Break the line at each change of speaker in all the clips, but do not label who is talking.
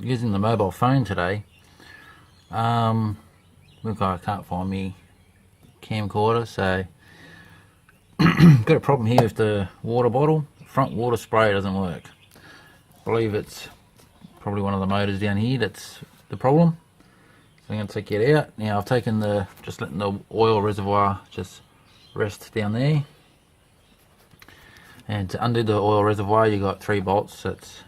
using the mobile phone today. Look, I can't find me camcorder, so got a problem here with the water bottle. The front water spray doesn't work. I believe it's probably one of the motors down here that's the problem. So I'm going to take it out. Now I've taken just letting the oil reservoir just rest down there. And to undo the oil reservoir, you got 3 bolts. That's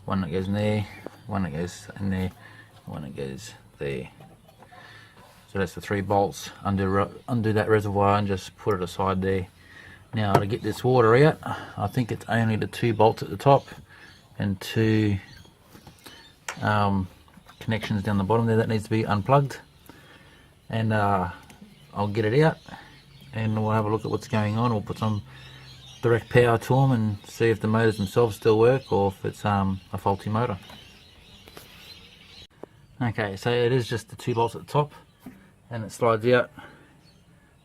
one that goes in there, one that goes in there, one that goes there. So that's the 3 bolts. Undo that reservoir and just put it aside there. Now to get this water out, I think it's only the 2 bolts at the top and 2 connections down the bottom there that needs to be unplugged. And I'll get it out and we'll have a look at what's going on. We'll put some direct power to them and see if the motors themselves still work or if it's a faulty motor. Okay, so it is just the 2 bolts at the top and it slides out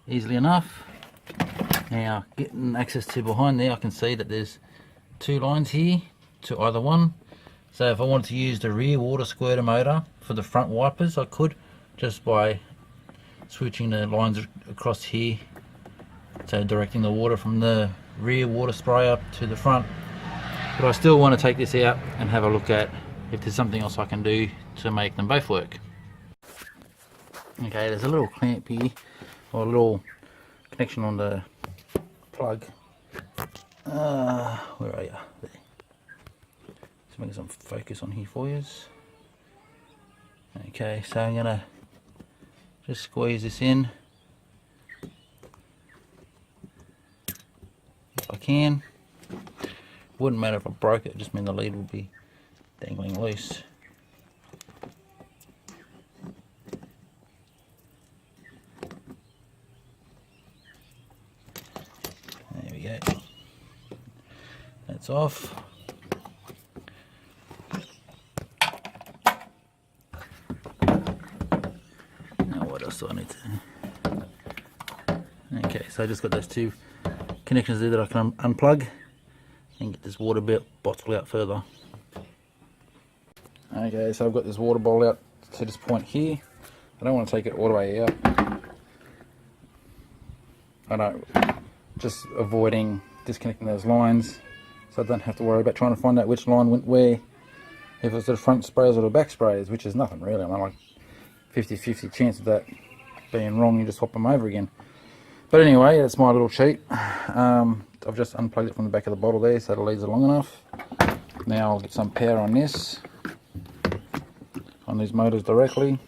easily enough. Now getting access to behind there, I can see that there's 2 lines here to either one. So if I wanted to use the rear water squirter motor for the front wipers, I could just by switching the lines across here, so directing the water from the rear water sprayer to the front. But I still want to take this out and have a look at if there's something else I can do to make them both work. Okay, there's a little clamp here, or a little connection on the plug. Where are you? There. Just making some focus on here for you. Okay, so I'm gonna just squeeze this in if I can. Wouldn't matter if I broke it, just mean the lead would be dangling loose. There we go. That's off. Now what else do I need to... Okay, so I just got those 2 connections there that I can unplug and get this water bottle out further. Okay, so I've got this water bottle out to this point here. I don't want to take it all the way out. I know, just avoiding disconnecting those lines so I don't have to worry about trying to find out which line went where, if it's the front sprayers or the back sprayers, which is nothing really. I mean, like 50-50 chance of that being wrong, you just hop them over again. But anyway, that's my little cheat. I've just unplugged it from the back of the bottle there so the leads are long enough. Now I'll get some power on this, on these motors directly.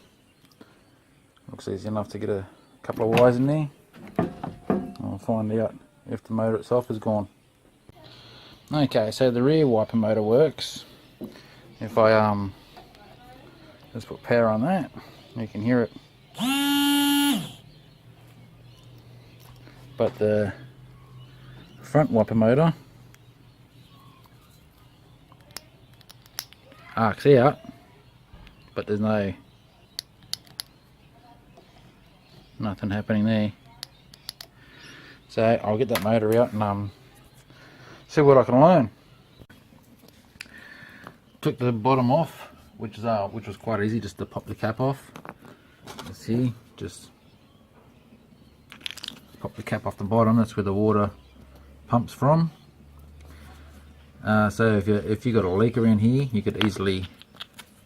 Looks easy enough to get a couple of wires in there. I'll find out if the motor itself is gone. Okay, so the rear wiper motor works. If I just put power on that, you can hear it. But the front wiper motor arcs out, but there's nothing happening there. So I'll get that motor out and see what I can learn. Took the bottom off, which was quite easy, just to pop the cap off. Let's see, just pop the cap off the bottom. That's where the water pumps from. So if you got a leak around here, you could easily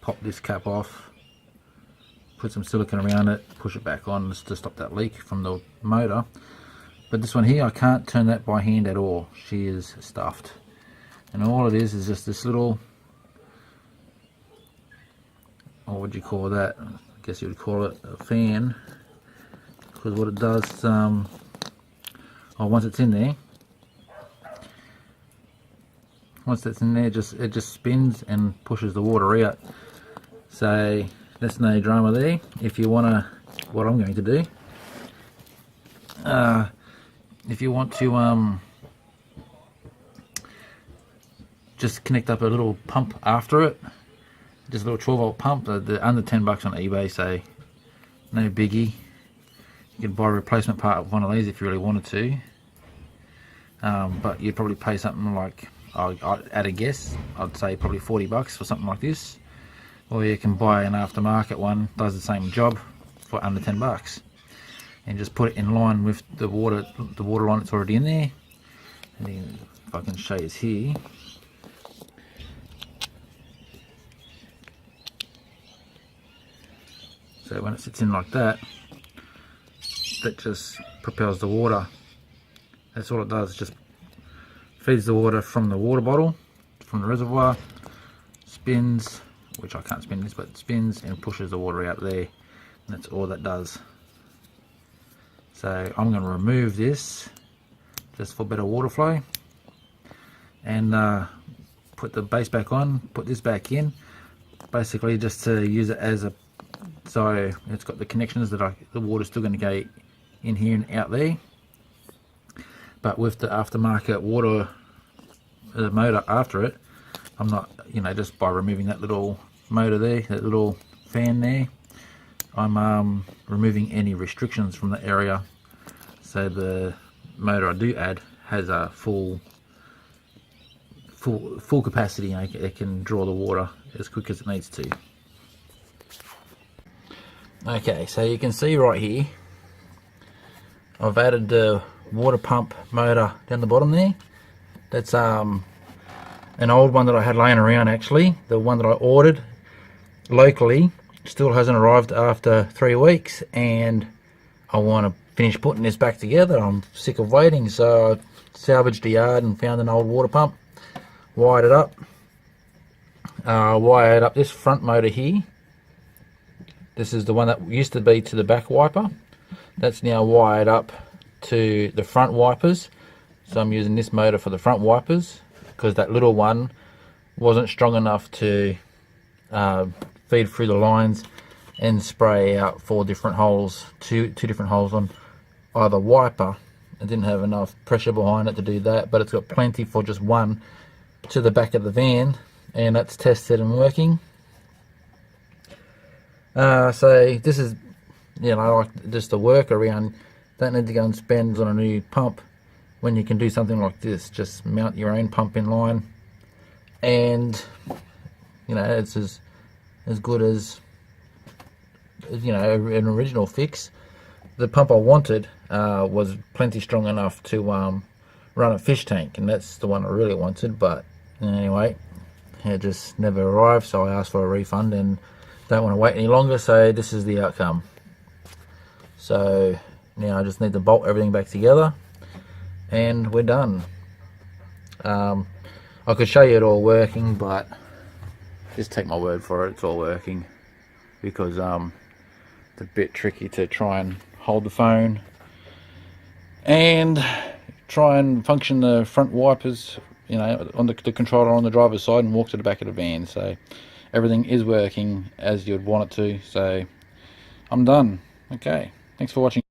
pop this cap off, put some silicone around it, push it back on just to stop that leak from the motor. But this one here, I can't turn that by hand at all. She is stuffed, and all it is just this little, what would you call that? I guess you would call it a fan, because what it does, once it's in there, it just spins and pushes the water out. So that's no drama there. If you wanna, what I'm going to do, if you want to just connect up a little pump after it, just a little 12-volt pump, they're under $10 on eBay, so no biggie. You can buy a replacement part of one of these if you really wanted to, but you'd probably pay something like, at a guess, I'd say probably $40 for something like this. or you can buy an aftermarket one, does the same job for under $10, and just put it in line with the water line that's already in there. And then if I can show you here, so when it sits in like that, that just propels the water. That's all it does, just feeds the water from the water bottle, from the reservoir, spins, which I can't spin this, but it spins and pushes the water out there, and that's all that does. So I'm going to remove this just for better water flow, and put the base back on, put this back in, basically just to use it as a, so it's got the connections that the water's still going to go in here and out there, but with the aftermarket water motor after it, I'm not, just by removing that little motor there, that little fan there, I'm removing any restrictions from the area, so the motor I do add has a full capacity. It can draw the water as quick as it needs to. Okay, so you can see right here, I've added the water pump motor down the bottom there. That's an old one that I had laying around, actually. The one that I ordered locally still hasn't arrived after 3 weeks, and I want to finish putting this back together. I'm sick of waiting, so I salvaged the yard and found an old water pump, wired it up, wired up this front motor here. This is the one that used to be to the back wiper. That's now wired up to the front wipers, so I'm using this motor for the front wipers, because that little one wasn't strong enough to feed through the lines and spray out 4 different holes, two different holes on either wiper. It didn't have enough pressure behind it to do that, but it's got plenty for just one to the back of the van, and that's tested and working. So this is, like just the workaround. Don't need to go and spend on a new pump when you can do something like this. Just mount your own pump in line, and it's as good as an original fix. The pump I wanted was plenty strong enough to run a fish tank, and that's the one I really wanted, but anyway, it just never arrived, so I asked for a refund and don't want to wait any longer, so this is the outcome. So now I just need to bolt everything back together and we're done. I could show you it all working, but just take my word for it, it's all working, because it's a bit tricky to try and hold the phone and try and function the front wipers, on the controller on the driver's side, and walk to the back of the van. So everything is working as you'd want it to, so I'm done. Okay, thanks for watching.